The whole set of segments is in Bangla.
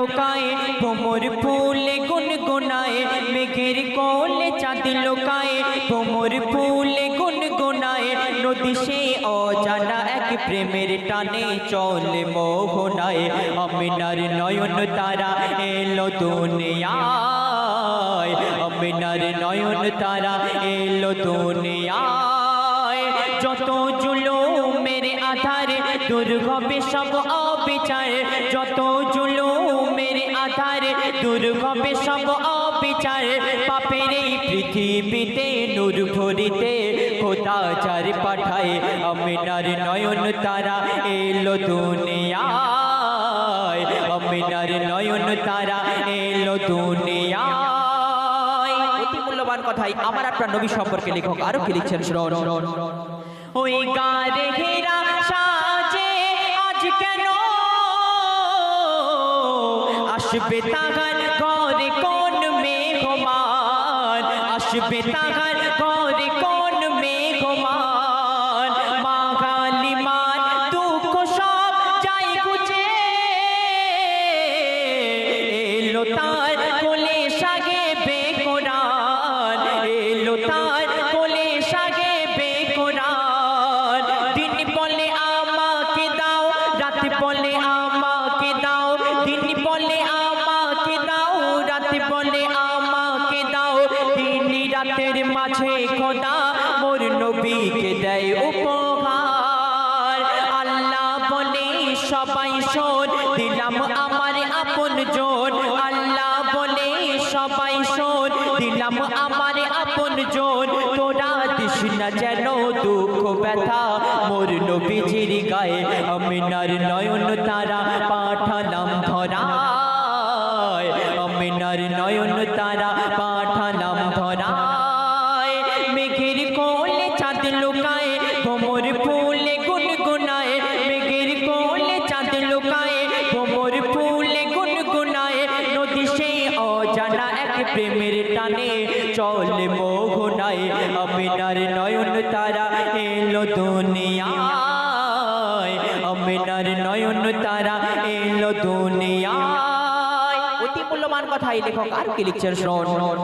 লোকায় ভোমর ফুলে গুনগুনায় মেঘের কোলে চাঁদ লোকায় ভোমর ফুলে গুনগুনায় নদী সে অজানা এক প্রেমের টানে চলে মোহনায় আমিনার নয়ন তারা এলো দুনিয়ায় আমিনার নয়ন তারা এলো দুনিয়ায় যত জুলুমের আধারে দূর হবে সব অবিচার যত জুলুমের আধারে দূর হবে সব অবিচার পাপের এই পৃথিবীতে নূর ভরিতে খোদা যার পাঠায় আমিনার নয়ন তারা এলো দুনিয়ায় আমিনার নয়ন তারা এলো দুনিয়ায়। অতি মূল্যবান কথাই আমার আপনার নবী সম্পর্কে লেখক আরো কি লিখছেন শুনুন। ওই গারে ঘেরা সাজে আজ কেন আসবে তাহার ঘরে কোন মেঘমান আসবে তাহার ঘরে কোন মেঘমান মা গালিমান দুঃখ সব যাই গুছে এলো তার কোলে সাগে বেকরার এলো তার কোলে সাগে বেকরার দিন বলে আমাকে দাও রাত বলে আমাকে দাও দিন বলে আমাকে দাও রাত বলে আমাকে দাও দিন রাতের মাঝে খোদা মোর নবীকে দেয় উপহার আল্লাহ বলে সবাই শোন দিলাম আমার আপন জন আল্লাহ বলে সবাই শোন দিলাম আমার আপন জন তোরা দিস না যেন দুঃখ ব্যথা মোর নবীজির গায়ে আমিনার নয়ন তারা পাঠালাম ধরায় আমিনার নয়ন তারা পাঠালাম ধরায় মেঘের কোলে চাঁদ লোকায় ভোমর ফুলে গুনগুনায় মেঘের কোলে চাঁদ লোকায় ভোমর ফুলে গুনগুনায় নদী সে অজানা এক প্রেমের টানে চলে মোহনায় আমিনার নয়ন তারা এলো দুনিয়ায় আমিনার নয়ন তারা এলো দুনিয়ায়। অতি মূল্যবান কথাই লেখক আর কি লিখছেন শুনুন।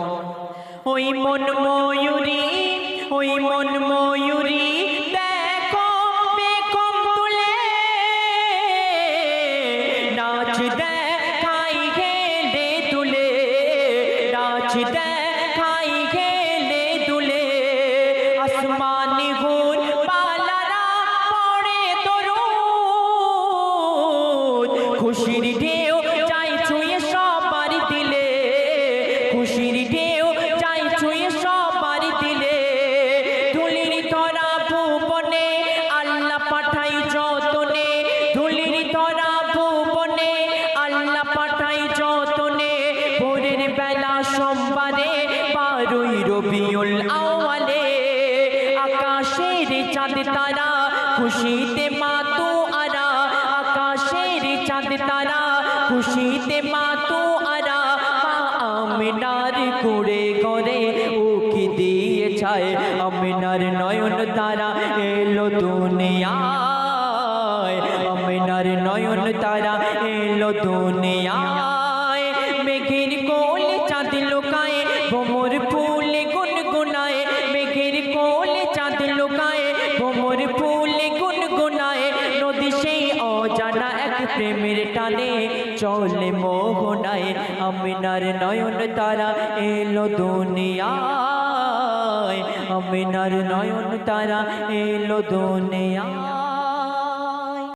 ওই মন ময়ূরী ওই মন ময়ূরী দেখো বেকম তুলে নাচ দেখাই গেলে তুলে নাচ দেখাই গেলে তুলে আসমানি গুণ পালারা পড়ে দরুদ খুশির ঢেউ যাই ছুঁয়ে সবার দিলে খুশির ঢেউ যাই ছুঁয়ে সবার দিলে ধুলির ধরা ভুবনে আল্লাহ পাঠাই যতনে ধুলির ধরা ভুবনে আল্লাহ পাঠাই যতনে ভোরের বেলা সোমবারে 12ই রবিউল আউয়ালে আকাশের চাঁদ তারা খুশিতে মাতু আরা আকাশের চাঁদ তারা খুশিতে মাতু আরা আমিনার কুড়ে গড়ে উকি দিয়ে ছায় আমিনার নয়ন তারা এলো দুনিয়ায় আমিনার নয়ন তারা এলো দুনিয়ায় মেঘের কোলে চাঁদ লোকায় ভোমর ফুলে গুনগুনায় মেঘের কোলে চাঁদ লোকায় ভোমর ফুলে গুনগুনায় নদী সেই অজানা এক প্রেমের টানে চলে মোহনায় আমিনার নয়ন তারা এলো দুনিয়ায় আমিনার নয়ন তারা এলো দুনিয়ায়।